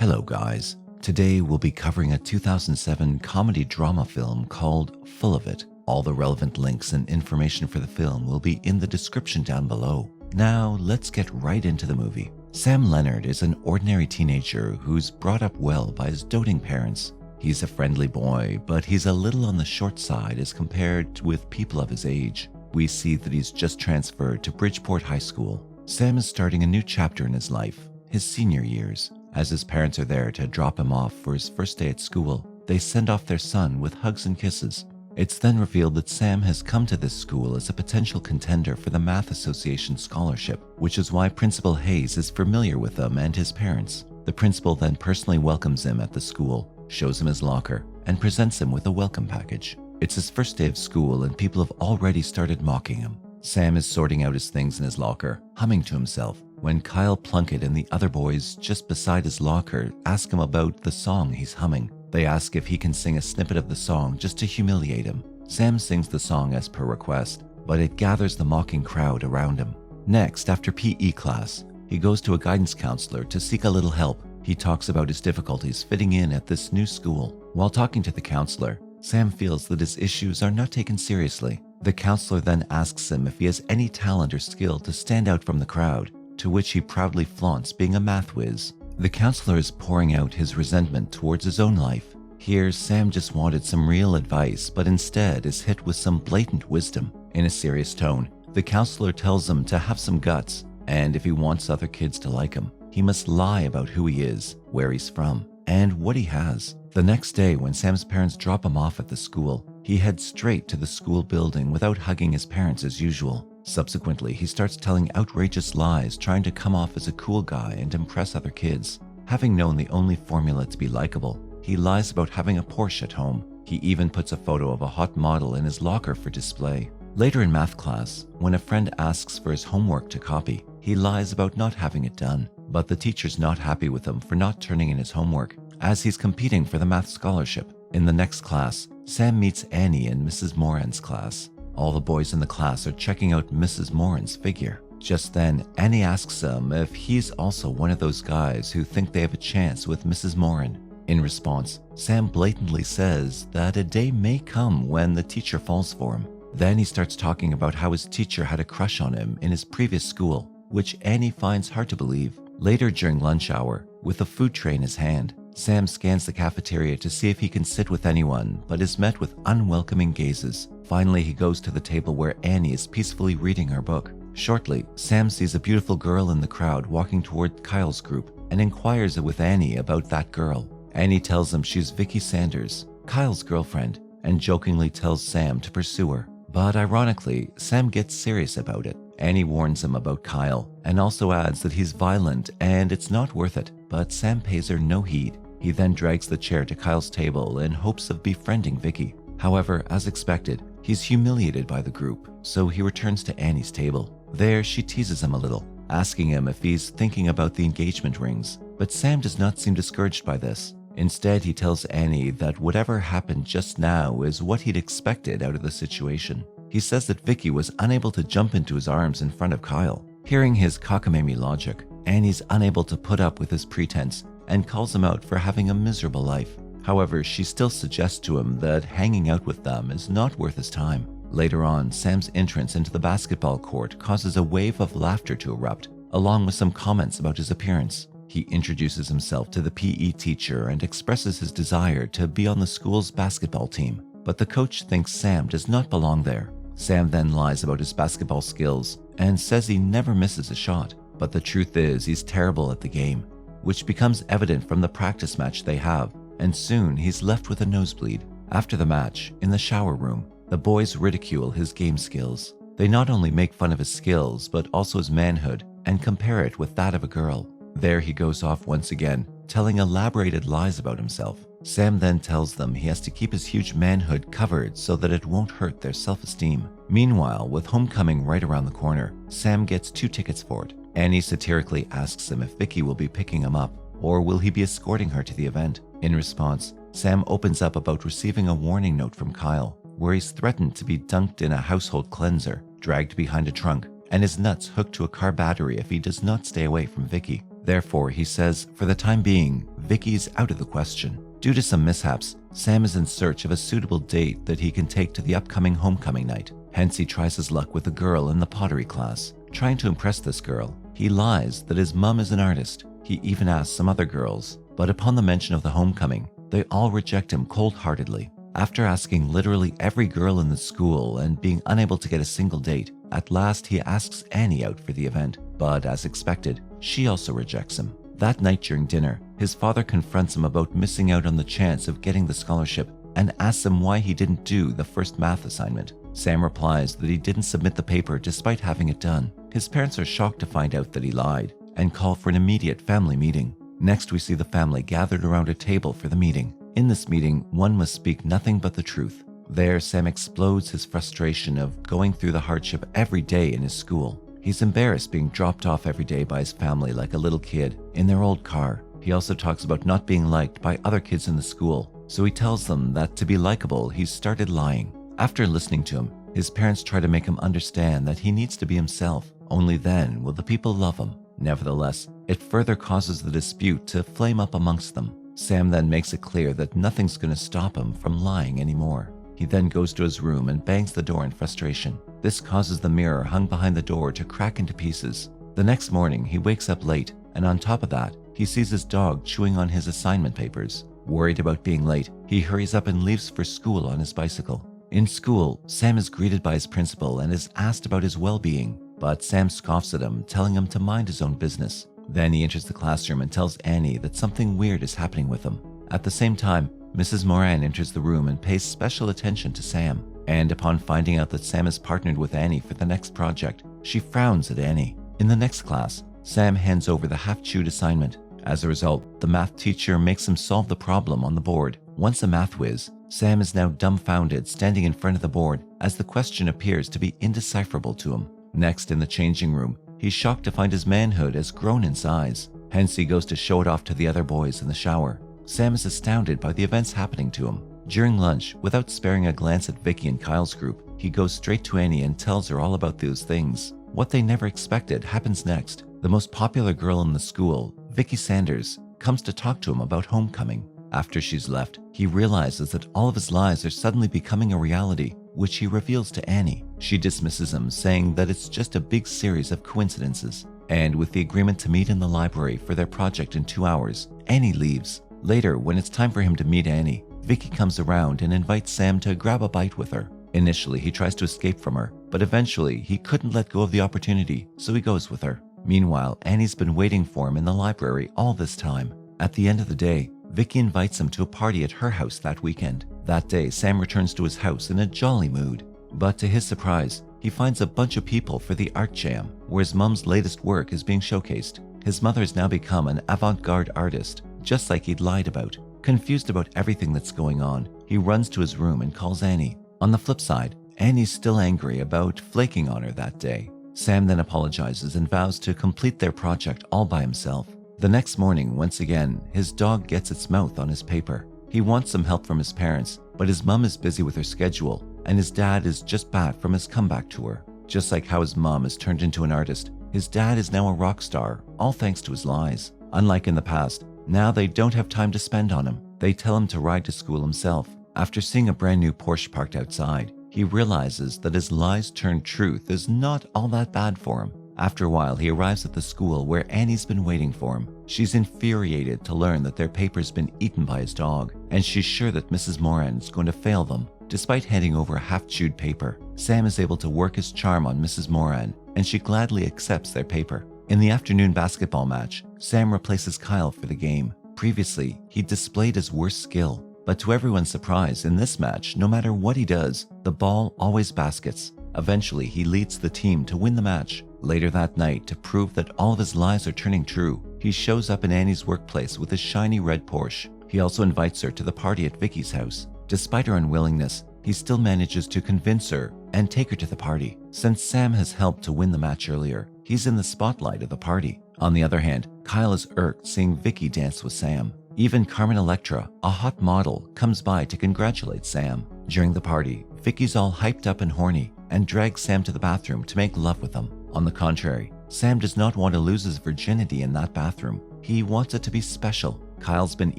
Hello guys, today we'll be covering a 2007 comedy drama film called Full of It. All the relevant links and information for the film will be in the description down below. Now let's get right into the movie. Sam Leonard is an ordinary teenager who's brought up well by his doting parents. He's a friendly boy, but he's a little on the short side as compared with people of his age. We see that he's just transferred to Bridgeport High School. Sam is starting a new chapter in his life, his senior years. As his parents are there to drop him off for his first day at school, they send off their son with hugs and kisses. It's then revealed that Sam has come to this school as a potential contender for the Math Association scholarship, which is why Principal Hayes is familiar with him and his parents. The principal then personally welcomes him at the school, shows him his locker, and presents him with a welcome package. It's his first day of school and people have already started mocking him. Sam is sorting out his things in his locker, humming to himself, when Kyle Plunkett and the other boys just beside his locker ask him about the song he's humming. They ask if he can sing a snippet of the song just to humiliate him. Sam sings the song as per request, but it gathers the mocking crowd around him. Next, after PE class, he goes to a guidance counselor to seek a little help. He talks about his difficulties fitting in at this new school. While talking to the counselor, Sam feels that his issues are not taken seriously. The counselor then asks him if he has any talent or skill to stand out from the crowd, to which he proudly flaunts being a math whiz. The counselor is pouring out his resentment towards his own life. Here, Sam just wanted some real advice, but instead is hit with some blatant wisdom. In a serious tone, the counselor tells him to have some guts, and if he wants other kids to like him, he must lie about who he is, where he's from, and what he has. The next day, when Sam's parents drop him off at the school, he heads straight to the school building without hugging his parents as usual. Subsequently, he starts telling outrageous lies, trying to come off as a cool guy and impress other kids. Having known the only formula to be likable, he lies about having a Porsche at home. He even puts a photo of a hot model in his locker for display. Later in math class, when a friend asks for his homework to copy, he lies about not having it done. But the teacher's not happy with him for not turning in his homework, as he's competing for the math scholarship. In the next class, Sam meets Annie in Mrs. Moran's class. All the boys in the class are checking out Mrs. Moran's figure. Just then, Annie asks him if he's also one of those guys who think they have a chance with Mrs. Moran. In response, Sam blatantly says that a day may come when the teacher falls for him. Then he starts talking about how his teacher had a crush on him in his previous school, which Annie finds hard to believe. Later during lunch hour, with a food tray in his hand, Sam scans the cafeteria to see if he can sit with anyone, but is met with unwelcoming gazes. Finally, he goes to the table where Annie is peacefully reading her book. Shortly, Sam sees a beautiful girl in the crowd walking toward Kyle's group and inquires with Annie about that girl. Annie tells him she's Vicky Sanders, Kyle's girlfriend, and jokingly tells Sam to pursue her. But ironically, Sam gets serious about it. Annie warns him about Kyle and also adds that he's violent and it's not worth it, but Sam pays her no heed. He then drags the chair to Kyle's table in hopes of befriending Vicky. However, as expected, he's humiliated by the group, so he returns to Annie's table. There, she teases him a little, asking him if he's thinking about the engagement rings, but Sam does not seem discouraged by this. Instead, he tells Annie that whatever happened just now is what he'd expected out of the situation. He says that Vicky was unable to jump into his arms in front of Kyle. Hearing his cockamamie logic, Annie's unable to put up with his pretense and calls him out for having a miserable life. However, she still suggests to him that hanging out with them is not worth his time. Later on, Sam's entrance into the basketball court causes a wave of laughter to erupt, along with some comments about his appearance. He introduces himself to the PE teacher and expresses his desire to be on the school's basketball team, but the coach thinks Sam does not belong there. Sam then lies about his basketball skills and says he never misses a shot, but the truth is he's terrible at the game, which becomes evident from the practice match they have, and soon he's left with a nosebleed. After the match, in the shower room, the boys ridicule his game skills. They not only make fun of his skills, but also his manhood, and compare it with that of a girl. There he goes off once again, telling elaborated lies about himself. Sam then tells them he has to keep his huge manhood covered so that it won't hurt their self-esteem. Meanwhile, with homecoming right around the corner, Sam gets 2 tickets for it. Annie satirically asks him if Vicky will be picking him up, or will he be escorting her to the event. In response, Sam opens up about receiving a warning note from Kyle, where he's threatened to be dunked in a household cleanser, dragged behind a trunk, and his nuts hooked to a car battery if he does not stay away from Vicky. Therefore, he says, for the time being, Vicky is out of the question. Due to some mishaps, Sam is in search of a suitable date that he can take to the upcoming homecoming night. Hence, he tries his luck with a girl in the pottery class. Trying to impress this girl, he lies that his mum is an artist. He even asks some other girls, but upon the mention of the homecoming, they all reject him cold-heartedly. After asking literally every girl in the school and being unable to get a single date, at last he asks Annie out for the event, but as expected, she also rejects him. That night during dinner, his father confronts him about missing out on the chance of getting the scholarship and asks him why he didn't do the first math assignment. Sam replies that he didn't submit the paper despite having it done. His parents are shocked to find out that he lied and call for an immediate family meeting. Next, we see the family gathered around a table for the meeting. In this meeting, one must speak nothing but the truth. There, Sam explodes his frustration of going through the hardship every day in his school. He's embarrassed being dropped off every day by his family like a little kid in their old car. He also talks about not being liked by other kids in the school, so he tells them that to be likable, he's started lying. After listening to him, his parents try to make him understand that he needs to be himself. Only then will the people love him. Nevertheless, it further causes the dispute to flame up amongst them. Sam then makes it clear that nothing's going to stop him from lying anymore. He then goes to his room and bangs the door in frustration. This causes the mirror hung behind the door to crack into pieces. The next morning, he wakes up late, and on top of that, he sees his dog chewing on his assignment papers. Worried about being late, he hurries up and leaves for school on his bicycle. In school, Sam is greeted by his principal and is asked about his well-being, but Sam scoffs at him, telling him to mind his own business. Then he enters the classroom and tells Annie that something weird is happening with him. At the same time, Mrs. Moran enters the room and pays special attention to Sam. And upon finding out that Sam is partnered with Annie for the next project, she frowns at Annie. In the next class, Sam hands over the half-chewed assignment. As a result, the math teacher makes him solve the problem on the board. Once a math whiz, Sam is now dumbfounded, standing in front of the board as the question appears to be indecipherable to him. Next, in the changing room, he's shocked to find his manhood has grown in size. Hence, he goes to show it off to the other boys in the shower. Sam is astounded by the events happening to him. During lunch, without sparing a glance at Vicky and Kyle's group, he goes straight to Annie and tells her all about those things. What they never expected happens next. The most popular girl in the school, Vicky Sanders, comes to talk to him about homecoming. After she's left, he realizes that all of his lies are suddenly becoming a reality, which he reveals to Annie. She dismisses him, saying that it's just a big series of coincidences. And with the agreement to meet in the library for their project in 2 hours, Annie leaves. Later, when it's time for him to meet Annie, Vicky comes around and invites Sam to grab a bite with her. Initially, he tries to escape from her, but eventually he couldn't let go of the opportunity, so he goes with her. Meanwhile, Annie's been waiting for him in the library all this time. At the end of the day, Vicky invites him to a party at her house that weekend. That day, Sam returns to his house in a jolly mood. But to his surprise, he finds a bunch of people for the art jam, where his mum's latest work is being showcased. His mother has now become an avant-garde artist, just like he'd lied about. Confused about everything that's going on, he runs to his room and calls Annie. On the flip side, Annie's still angry about flaking on her that day. Sam then apologizes and vows to complete their project all by himself. The next morning, once again, his dog gets its mouth on his paper. He wants some help from his parents, but his mum is busy with her schedule, and his dad is just back from his comeback tour. Just like how his mum has turned into an artist, his dad is now a rock star, all thanks to his lies. Unlike in the past, now they don't have time to spend on him. They tell him to ride to school himself. After seeing a brand new Porsche parked outside, he realizes that his lies turned truth is not all that bad for him. After a while, he arrives at the school where Annie's been waiting for him. She's infuriated to learn that their paper's been eaten by his dog, and she's sure that Mrs. Moran is going to fail them. Despite handing over a half-chewed paper, Sam is able to work his charm on Mrs. Moran, and she gladly accepts their paper. In the afternoon basketball match, Sam replaces Kyle for the game. Previously, he displayed his worst skill, but to everyone's surprise, in this match, no matter what he does, the ball always baskets. Eventually, he leads the team to win the match. Later that night, to prove that all of his lies are turning true, he shows up in Annie's workplace with a shiny red Porsche. He also invites her to the party at Vicky's house. Despite her unwillingness, he still manages to convince her and take her to the party. Since Sam has helped to win the match earlier, he's in the spotlight of the party. On the other hand, Kyle is irked seeing Vicky dance with Sam. Even Carmen Electra, a hot model, comes by to congratulate Sam. During the party, Vicky's all hyped up and horny and drags Sam to the bathroom to make love with him. On the contrary, Sam does not want to lose his virginity in that bathroom. He wants it to be special. Kyle's been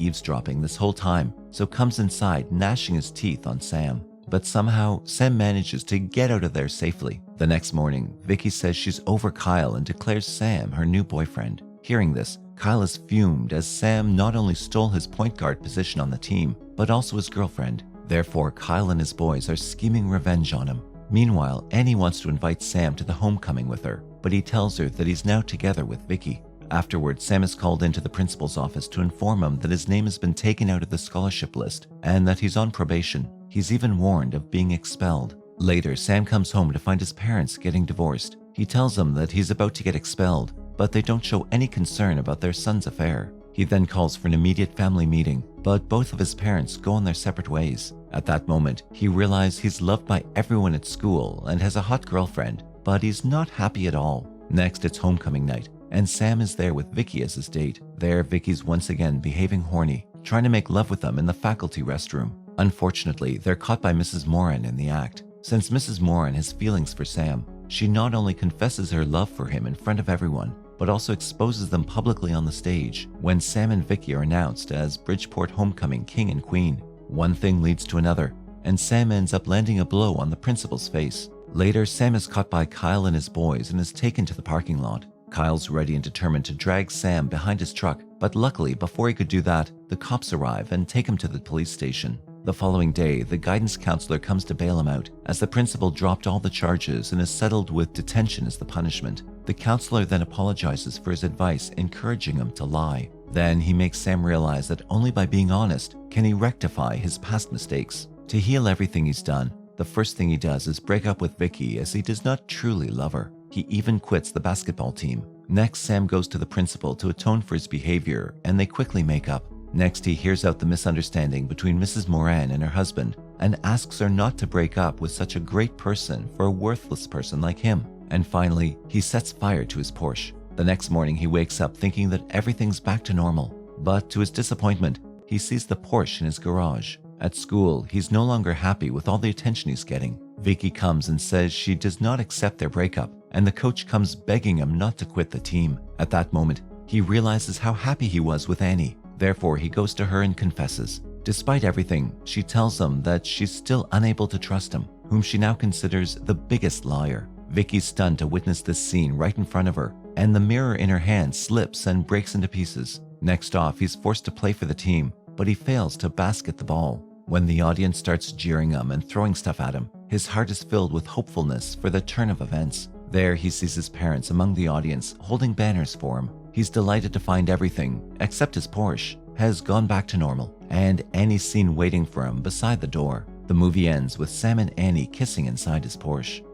eavesdropping this whole time, so comes inside gnashing his teeth on Sam. But somehow, Sam manages to get out of there safely. The next morning, Vicky says she's over Kyle and declares Sam her new boyfriend. Hearing this, Kyle is fumed as Sam not only stole his point guard position on the team, but also his girlfriend. Therefore, Kyle and his boys are scheming revenge on him. Meanwhile, Annie wants to invite Sam to the homecoming with her, but he tells her that he's now together with Vicky. Afterwards, Sam is called into the principal's office to inform him that his name has been taken out of the scholarship list and that he's on probation. He's even warned of being expelled. Later, Sam comes home to find his parents getting divorced. He tells them that he's about to get expelled, but they don't show any concern about their son's affair. He then calls for an immediate family meeting, but both of his parents go on their separate ways. At that moment, he realizes he's loved by everyone at school and has a hot girlfriend, but he's not happy at all. Next, it's homecoming night, and Sam is there with Vicky as his date. There, Vicky's once again behaving horny, trying to make love with them in the faculty restroom. Unfortunately, they're caught by Mrs. Moran in the act. Since Mrs. Moran has feelings for Sam, she not only confesses her love for him in front of everyone, but also exposes them publicly on the stage when Sam and Vicky are announced as Bridgeport Homecoming King and Queen. One thing leads to another, and Sam ends up landing a blow on the principal's face. Later, Sam is caught by Kyle and his boys and is taken to the parking lot. Kyle's ready and determined to drag Sam behind his truck, but luckily, before he could do that, the cops arrive and take him to the police station. The following day, the guidance counselor comes to bail him out, as the principal dropped all the charges and is settled with detention as the punishment. The counselor then apologizes for his advice, encouraging him to lie. Then he makes Sam realize that only by being honest can he rectify his past mistakes. To heal everything he's done, the first thing he does is break up with Vicky, as he does not truly love her. He even quits the basketball team. Next, Sam goes to the principal to atone for his behavior, and they quickly make up. Next, he hears out the misunderstanding between Mrs. Moran and her husband and asks her not to break up with such a great person for a worthless person like him. And finally, he sets fire to his Porsche. The next morning, he wakes up thinking that everything's back to normal. But to his disappointment, he sees the Porsche in his garage. At school, he's no longer happy with all the attention he's getting. Vicky comes and says she does not accept their breakup, and the coach comes begging him not to quit the team. At that moment, he realizes how happy he was with Annie. Therefore, he goes to her and confesses. Despite everything, she tells him that she's still unable to trust him, whom she now considers the biggest liar. Vicky's stunned to witness this scene right in front of her, and the mirror in her hand slips and breaks into pieces. Next off, he's forced to play for the team, but he fails to basket the ball. When the audience starts jeering him and throwing stuff at him, his heart is filled with hopefulness for the turn of events. There, he sees his parents among the audience holding banners for him. He's delighted to find everything, except his Porsche, has gone back to normal, and Annie's seen waiting for him beside the door. The movie ends with Sam and Annie kissing inside his Porsche.